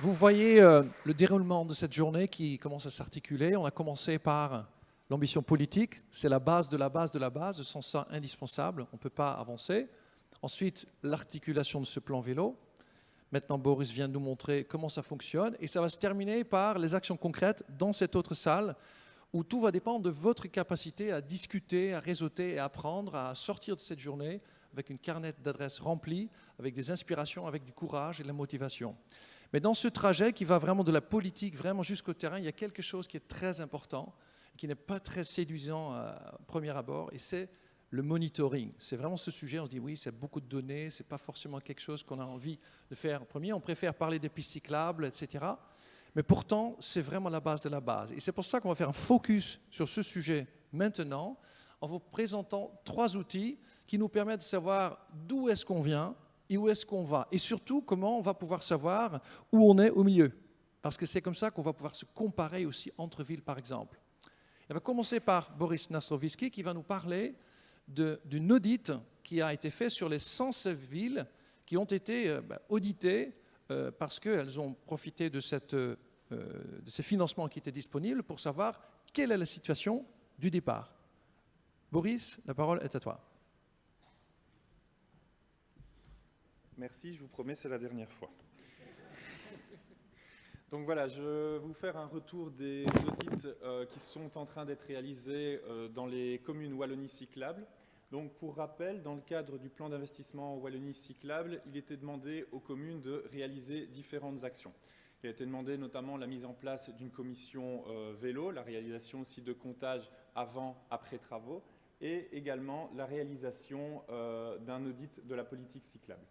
Vous voyez le déroulement de cette journée qui commence à s'articuler. On a commencé par l'ambition politique, c'est la base de la base de la base, sans ça indispensable, on ne peut pas avancer. Ensuite, l'articulation de ce plan vélo. Maintenant, Boris vient de nous montrer comment ça fonctionne et ça va se terminer par les actions concrètes dans cette autre salle où tout va dépendre de votre capacité à discuter, à réseauter et à apprendre, à sortir de cette journée avec une carnet d'adresses remplie, avec des inspirations, avec du courage et de la motivation. Mais dans ce trajet qui va vraiment de la politique vraiment jusqu'au terrain, il y a quelque chose qui est très important, qui n'est pas très séduisant à premier abord, et c'est le monitoring. C'est vraiment ce sujet, on se dit oui, c'est beaucoup de données, ce n'est pas forcément quelque chose qu'on a envie de faire en premier, on préfère parler des pistes cyclables, etc. Mais pourtant, c'est vraiment la base de la base. Et c'est pour ça qu'on va faire un focus sur ce sujet maintenant, en vous présentant 3 outils qui nous permettent de savoir d'où est-ce qu'on vient, et où est-ce qu'on va, et surtout comment on va pouvoir savoir où on est au milieu. Parce que c'est comme ça qu'on va pouvoir se comparer aussi entre villes, par exemple. On va commencer par Boris Nastroviski qui va nous parler d'une audit qui a été fait sur les 116 villes qui ont été auditées parce qu'elles ont profité de ces financements qui étaient disponibles pour savoir quelle est la situation du départ. Boris, la parole est à toi. Merci, je vous promets, c'est la dernière fois. Donc voilà, je vais vous faire un retour des audits qui sont en train d'être réalisés dans les communes Wallonie cyclables. Donc pour rappel, dans le cadre du plan d'investissement Wallonie cyclable, il était demandé aux communes de réaliser différentes actions. Il a été demandé notamment la mise en place d'une commission vélo, la réalisation aussi de comptages avant-après travaux et également la réalisation d'un audit de la politique cyclable.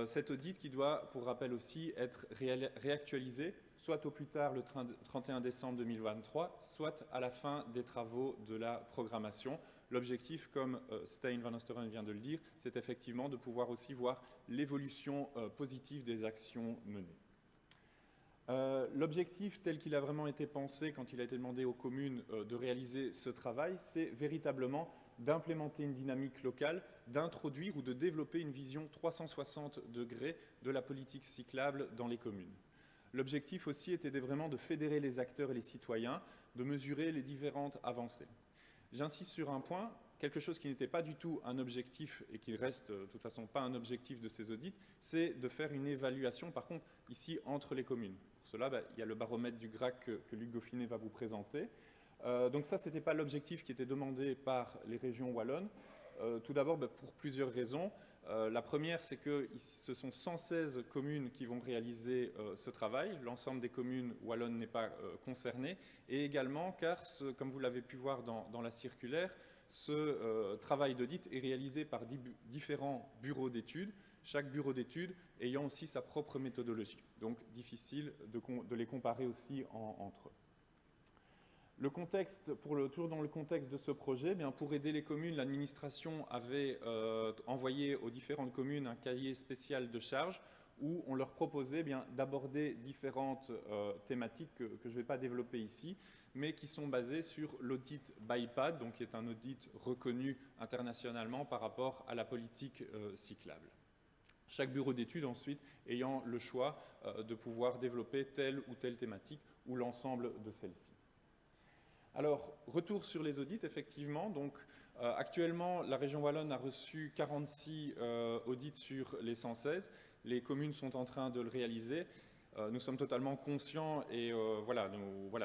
Cet audit qui doit, pour rappel aussi, être réactualisé, soit au plus tard le 31 décembre 2023, soit à la fin des travaux de la programmation. L'objectif, comme Stijn van Osteren vient de le dire, c'est effectivement de pouvoir aussi voir l'évolution positive des actions menées. L'objectif tel qu'il a vraiment été pensé quand il a été demandé aux communes de réaliser ce travail, c'est véritablement d'implémenter une dynamique locale, d'introduire ou de développer une vision 360 degrés de la politique cyclable dans les communes. L'objectif aussi était vraiment de fédérer les acteurs et les citoyens, de mesurer les différentes avancées. J'insiste sur un point, quelque chose qui n'était pas du tout un objectif et qui reste de toute façon pas un objectif de ces audits, c'est de faire une évaluation par contre ici entre les communes. Pour cela, il y a le baromètre du GRAC que Luc Goffinet va vous présenter. Donc ça, ce n'était pas l'objectif qui était demandé par les régions wallonnes. Tout d'abord, pour plusieurs raisons. La première, c'est que ce sont 116 communes qui vont réaliser ce travail. L'ensemble des communes wallonnes n'est pas concerné. Et également, car, comme vous l'avez pu voir dans la circulaire, ce travail d'audit est réalisé par différents bureaux d'études, chaque bureau d'études ayant aussi sa propre méthodologie. Donc, difficile de les comparer aussi entre eux. Le contexte, toujours dans le contexte de ce projet, pour aider les communes, l'administration avait envoyé aux différentes communes un cahier spécial de charges où on leur proposait d'aborder différentes thématiques que je ne vais pas développer ici, mais qui sont basées sur l'audit BIPAD, donc qui est un audit reconnu internationalement par rapport à la politique cyclable. Chaque bureau d'études ensuite ayant le choix de pouvoir développer telle ou telle thématique ou l'ensemble de celles-ci. Alors, retour sur les audits, effectivement. Donc, actuellement, la région wallonne a reçu 46 audits sur les 116. Les communes sont en train de le réaliser. Nous sommes totalement conscients et voilà,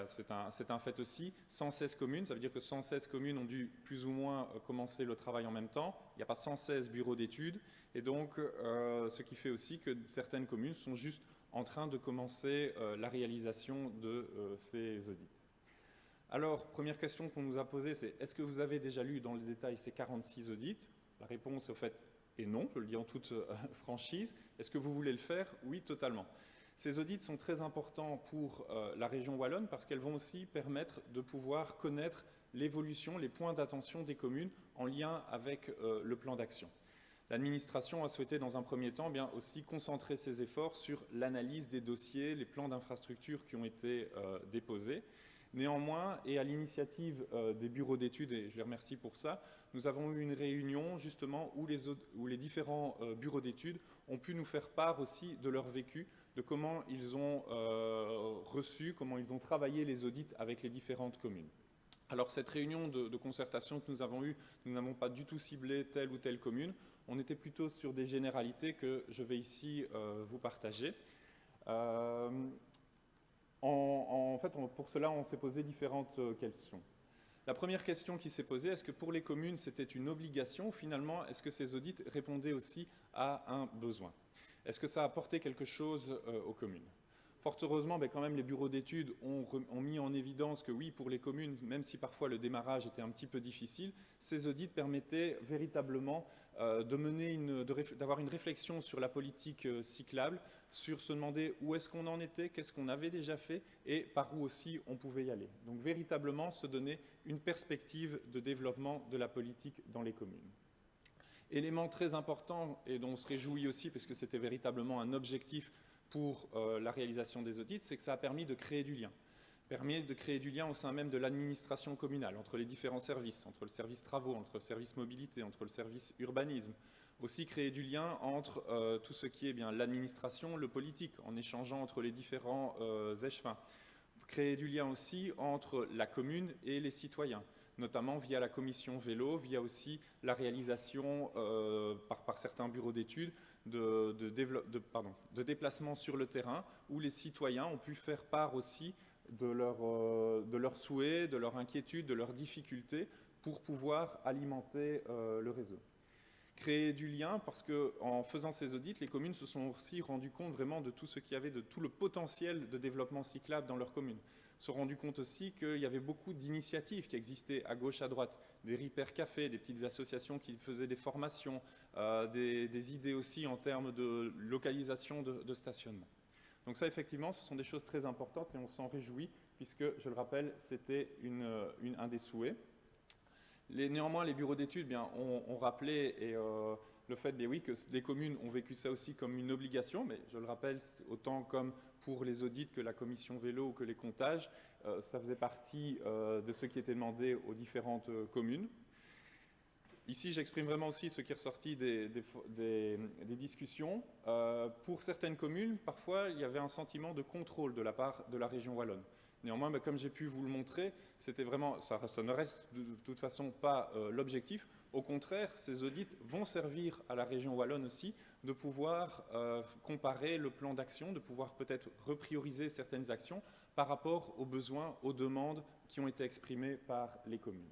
c'est un fait aussi. 116 communes, ça veut dire que 116 communes ont dû plus ou moins commencer le travail en même temps. Il n'y a pas 116 bureaux d'études. Et donc, ce qui fait aussi que certaines communes sont juste en train de commencer la réalisation de ces audits. Alors, première question qu'on nous a posée, c'est est-ce que vous avez déjà lu dans le détail ces 46 audits? La réponse, au fait, est non, je le dis en toute franchise. Est-ce que vous voulez le faire? Oui, totalement. Ces audits sont très importants pour la région wallonne parce qu'elles vont aussi permettre de pouvoir connaître l'évolution, les points d'attention des communes en lien avec le plan d'action. L'administration a souhaité, dans un premier temps, aussi concentrer ses efforts sur l'analyse des dossiers, les plans d'infrastructure qui ont été déposés. Néanmoins, et à l'initiative des bureaux d'études, et je les remercie pour ça, nous avons eu une réunion justement où les différents bureaux d'études ont pu nous faire part aussi de leur vécu, de comment ils ont reçu, comment ils ont travaillé les audits avec les différentes communes. Alors cette réunion de concertation que nous avons eue, nous n'avons pas du tout ciblé telle ou telle commune, on était plutôt sur des généralités que je vais ici vous partager. En fait, pour cela, on s'est posé différentes questions. La première question qui s'est posée, est-ce que pour les communes, c'était une obligation ou finalement, est-ce que ces audits répondaient aussi à un besoin? Est-ce que ça a apporté quelque chose aux communes? Fort heureusement, quand même, les bureaux d'études ont mis en évidence que oui, pour les communes, même si parfois le démarrage était un petit peu difficile, ces audits permettaient véritablement d'avoir une réflexion sur la politique cyclable, sur se demander où est-ce qu'on en était, qu'est-ce qu'on avait déjà fait et par où aussi on pouvait y aller. Donc véritablement se donner une perspective de développement de la politique dans les communes. Élément très important et dont on se réjouit aussi, puisque c'était véritablement un objectif pour la réalisation des audits, c'est que ça a permis de créer du lien. Permet de créer du lien au sein même de l'administration communale, entre les différents services, entre le service travaux, entre le service mobilité, entre le service urbanisme. Aussi créer du lien entre tout ce qui est bien l'administration, le politique, en échangeant entre les différents échevins. Créer du lien aussi entre la commune et les citoyens, notamment via la commission vélo, via aussi la réalisation par certains bureaux d'études de déplacements sur le terrain, où les citoyens ont pu faire part aussi de leurs souhaits, de leurs inquiétudes, de leurs difficultés pour pouvoir alimenter le réseau. Créer du lien parce qu'en faisant ces audits, les communes se sont aussi rendues compte vraiment de tout ce qu'il y avait, de tout le potentiel de développement cyclable dans leur commune. Se sont rendues compte aussi qu'il y avait beaucoup d'initiatives qui existaient à gauche, à droite, des Repair Cafés, des petites associations qui faisaient des formations, des idées aussi en termes de localisation de stationnement. Donc ça, effectivement, ce sont des choses très importantes et on s'en réjouit puisque, je le rappelle, c'était un des souhaits. Néanmoins, les bureaux d'études ont rappelé le fait oui, que les communes ont vécu ça aussi comme une obligation, mais je le rappelle, autant comme pour les audits que la commission vélo ou que les comptages, ça faisait partie de ce qui était demandé aux différentes communes. Ici, j'exprime vraiment aussi ce qui est ressorti des discussions. Pour certaines communes, parfois, il y avait un sentiment de contrôle de la part de la région wallonne. Néanmoins, comme j'ai pu vous le montrer, c'était vraiment, ça ne reste de toute façon pas l'objectif. Au contraire, ces audits vont servir à la région wallonne aussi de pouvoir comparer le plan d'action, de pouvoir peut-être reprioriser certaines actions par rapport aux besoins, aux demandes qui ont été exprimées par les communes.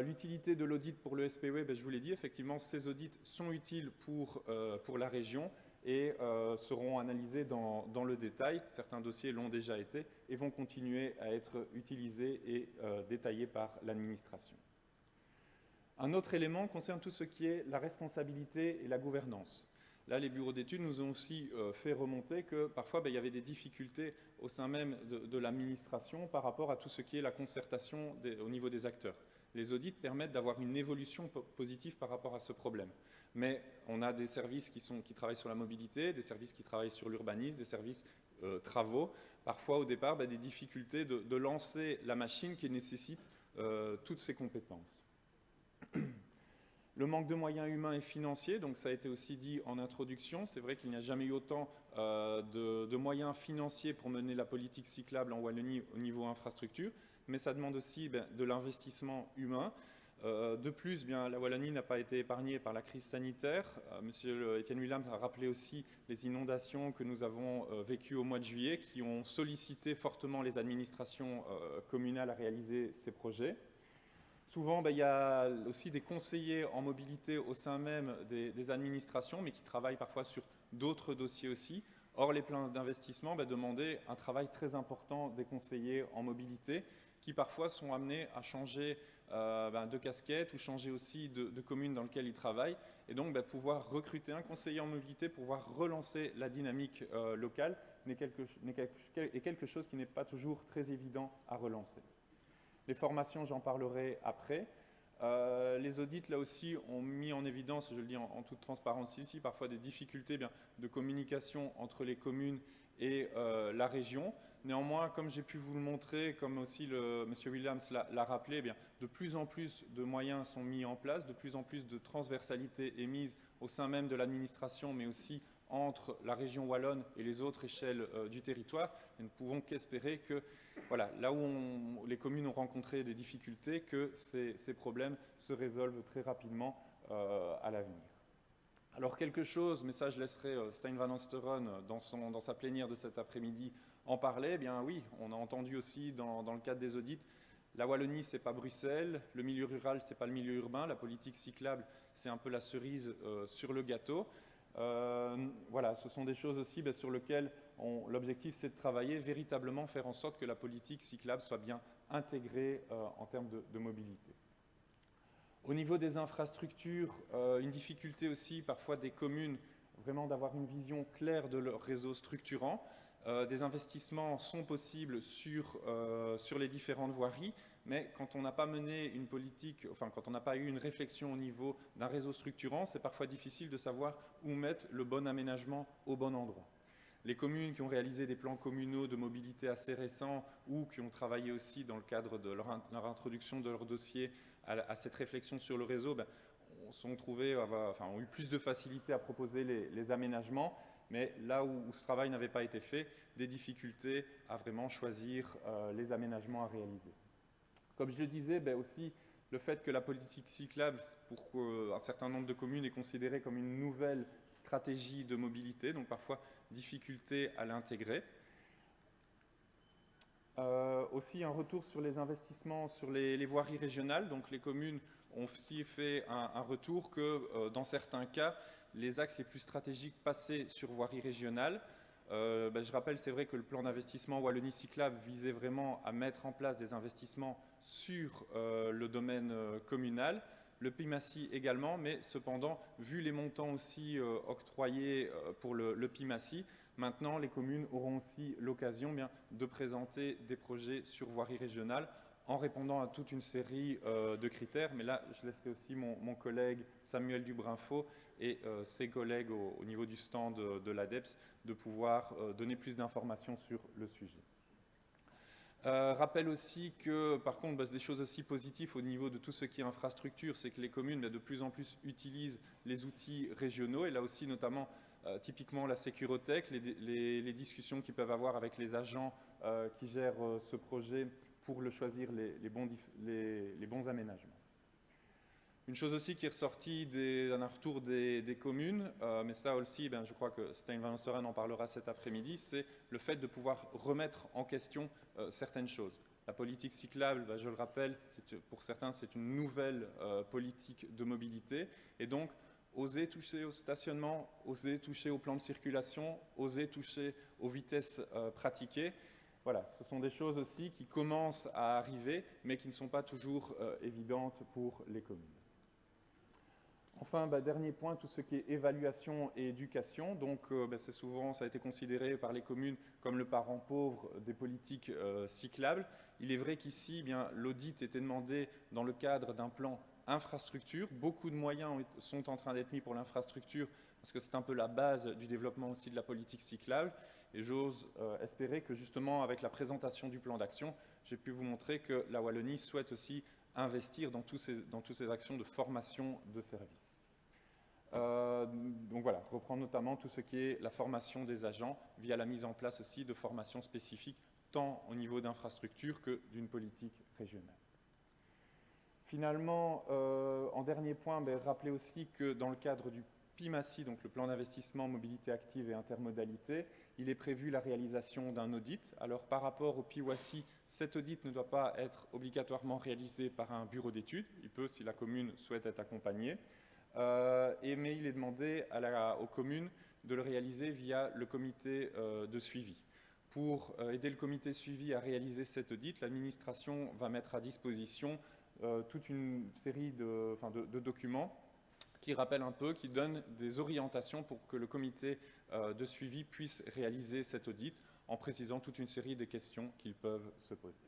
L'utilité de l'audit pour le SPE, je vous l'ai dit, effectivement, ces audits sont utiles pour la région et seront analysés dans le détail. Certains dossiers l'ont déjà été et vont continuer à être utilisés et détaillés par l'administration. Un autre élément concerne tout ce qui est la responsabilité et la gouvernance. Là, les bureaux d'études nous ont aussi fait remonter que parfois, il y avait des difficultés au sein même de l'administration par rapport à tout ce qui est la concertation au niveau des acteurs. Les audits permettent d'avoir une évolution positive par rapport à ce problème. Mais on a des services qui travaillent sur la mobilité, des services qui travaillent sur l'urbanisme, des services travaux. Parfois, au départ, des difficultés de lancer la machine qui nécessite toutes ces compétences. Le manque de moyens humains et financiers, donc ça a été aussi dit en introduction, c'est vrai qu'il n'y a jamais eu autant de moyens financiers pour mener la politique cyclable en Wallonie au niveau infrastructure, mais ça demande aussi de l'investissement humain. De plus, la Wallonie n'a pas été épargnée par la crise sanitaire. Monsieur Etienne Williams a rappelé aussi les inondations que nous avons vécues au mois de juillet, qui ont sollicité fortement les administrations communales à réaliser ces projets. Souvent, il y a aussi des conseillers en mobilité au sein même des administrations, mais qui travaillent parfois sur d'autres dossiers aussi. Or, les plans d'investissement demandaient un travail très important des conseillers en mobilité, qui parfois sont amenés à changer de casquette ou changer aussi de commune dans laquelle ils travaillent. Et donc, pouvoir recruter un conseiller en mobilité pour pouvoir relancer la dynamique locale est quelque chose qui n'est pas toujours très évident à relancer. Les formations, j'en parlerai après. Les audits, là aussi, ont mis en évidence, je le dis en toute transparence ici, parfois des difficultés de communication entre les communes et la région. Néanmoins, comme j'ai pu vous le montrer, comme aussi M. Williams l'a rappelé, de plus en plus de moyens sont mis en place, de plus en plus de transversalité est mise au sein même de l'administration, mais aussi entre la région wallonne et les autres échelles du territoire. Et nous ne pouvons qu'espérer que, voilà, là où les communes ont rencontré des difficultés, que ces problèmes se résolvent très rapidement à l'avenir. Alors quelque chose, mais ça je laisserai Stijn van Osteren dans sa plénière de cet après-midi en parler. Eh bien oui, on a entendu aussi dans le cadre des audits, la Wallonie c'est pas Bruxelles, le milieu rural c'est pas le milieu urbain, la politique cyclable c'est un peu la cerise sur le gâteau. Voilà, ce sont des choses aussi sur lesquelles l'objectif c'est de travailler, véritablement faire en sorte que la politique cyclable soit bien intégrée en termes de mobilité. Au niveau des infrastructures, une difficulté aussi parfois des communes vraiment d'avoir une vision claire de leur réseau structurant. Des investissements sont possibles sur les différentes voiries, mais quand on n'a pas mené une politique, enfin quand on n'a pas eu une réflexion au niveau d'un réseau structurant, c'est parfois difficile de savoir où mettre le bon aménagement au bon endroit. Les communes qui ont réalisé des plans communaux de mobilité assez récents ou qui ont travaillé aussi dans le cadre de leur introduction de leur dossier à cette réflexion sur le réseau, ont eu plus de facilité à proposer les aménagements, mais là où ce travail n'avait pas été fait, des difficultés à vraiment choisir les aménagements à réaliser. Comme je le disais, aussi le fait que la politique cyclable, pour un certain nombre de communes, est considérée comme une nouvelle stratégie de mobilité, donc parfois difficulté à l'intégrer. Aussi un retour sur les investissements sur les voiries régionales. Donc les communes ont aussi fait un retour que dans certains cas, les axes les plus stratégiques passaient sur voirie régionale. Je rappelle, c'est vrai que le plan d'investissement Wallonie cyclable visait vraiment à mettre en place des investissements sur le domaine communal. Le PIMACI également, mais cependant, vu les montants aussi octroyés pour le PIMACI, maintenant les communes auront aussi l'occasion de présenter des projets sur voirie régionale en répondant à toute une série de critères. Mais là, je laisserai aussi mon collègue Samuel Dubrinfo et ses collègues au niveau du stand de l'ADEPS de pouvoir donner plus d'informations sur le sujet. Rappelle aussi que, par contre, des choses aussi positives au niveau de tout ce qui est infrastructure, c'est que les communes de plus en plus utilisent les outils régionaux, et là aussi notamment typiquement la Sécurotech, les discussions qu'ils peuvent avoir avec les agents qui gèrent ce projet pour choisir les bons aménagements. Une chose aussi qui est ressortie d'un retour des communes, mais ça aussi, je crois que Stijn van Osteren en parlera cet après-midi, c'est le fait de pouvoir remettre en question certaines choses. La politique cyclable, je le rappelle, pour certains, c'est une nouvelle politique de mobilité, et donc oser toucher au stationnement, oser toucher au plan de circulation, oser toucher aux vitesses pratiquées. Voilà, ce sont des choses aussi qui commencent à arriver, mais qui ne sont pas toujours évidentes pour les communes. Enfin, dernier point, tout ce qui est évaluation et éducation. Donc, c'est souvent, ça a été considéré par les communes comme le parent pauvre des politiques cyclables. Il est vrai qu'ici, l'audit était demandé dans le cadre d'un plan infrastructure. Beaucoup de moyens sont en train d'être mis pour l'infrastructure parce que c'est un peu la base du développement aussi de la politique cyclable. Et j'ose espérer que justement, avec la présentation du plan d'action, j'ai pu vous montrer que la Wallonie souhaite aussi investir dans toutes ces actions de formation de services. Donc voilà, reprendre notamment tout ce qui est la formation des agents via la mise en place aussi de formations spécifiques tant au niveau d'infrastructure que d'une politique régionale. Finalement, en dernier point, rappeler aussi que dans le cadre du PIMACI, donc le plan d'investissement mobilité active et intermodalité, il est prévu la réalisation d'un audit. Alors par rapport au PIWACI, cet audit ne doit pas être obligatoirement réalisé par un bureau d'études. Il peut, si la commune souhaite être accompagnée. Mais il est demandé aux communes de le réaliser via le comité de suivi. Pour aider le comité de suivi à réaliser cet audit, l'administration va mettre à disposition toute une série de documents qui rappellent un peu, qui donnent des orientations pour que le comité de suivi puisse réaliser cet audit en précisant toute une série de questions qu'ils peuvent se poser.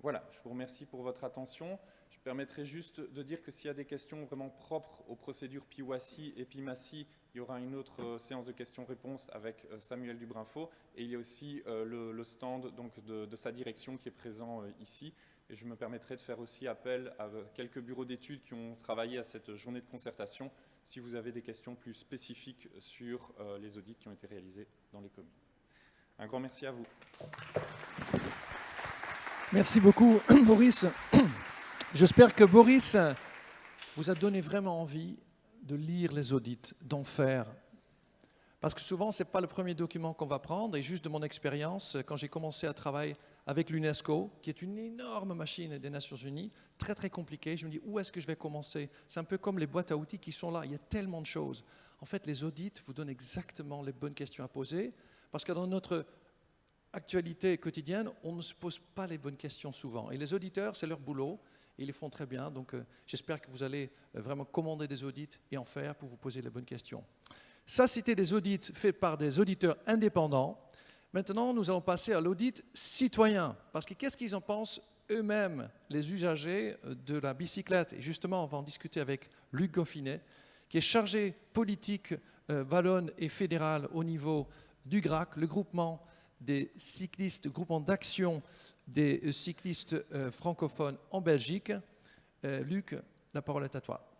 Voilà, je vous remercie pour votre attention. Je permettrai juste de dire que s'il y a des questions vraiment propres aux procédures PIWACI et PIMACI, il y aura une autre séance de questions-réponses avec Samuel Dubrinfo, et il y a aussi le stand donc, de sa direction qui est présent ici. Et je me permettrai de faire aussi appel à quelques bureaux d'études qui ont travaillé à cette journée de concertation, si vous avez des questions plus spécifiques sur les audits qui ont été réalisés dans les communes. Un grand merci à vous. Merci beaucoup, Boris. J'espère que Boris vous a donné vraiment envie de lire les audits, d'en faire. Parce que souvent, ce n'est pas le premier document qu'on va prendre. Et juste de mon expérience, quand j'ai commencé à travailler avec l'UNESCO, qui est une énorme machine des Nations Unies, très très compliquée, je me dis où est-ce que je vais commencer? C'est un peu comme les boîtes à outils qui sont là, il y a tellement de choses. En fait, les audits vous donnent exactement les bonnes questions à poser, parce que dans notre actualité quotidienne, on ne se pose pas les bonnes questions souvent. Et les auditeurs, c'est leur boulot, et ils le font très bien. Donc j'espère que vous allez vraiment commander des audits et en faire pour vous poser les bonnes questions. Ça, c'était des audits faits par des auditeurs indépendants. Maintenant, nous allons passer à l'audit citoyen. Parce que qu'est-ce qu'ils en pensent eux-mêmes, les usagers de la bicyclette? Et justement, on va en discuter avec Luc Goffinet, qui est chargé politique wallonne et fédéral au niveau du GRAC, le groupement des cyclistes, groupement d'action des cyclistes francophones en Belgique. Luc, la parole est à toi.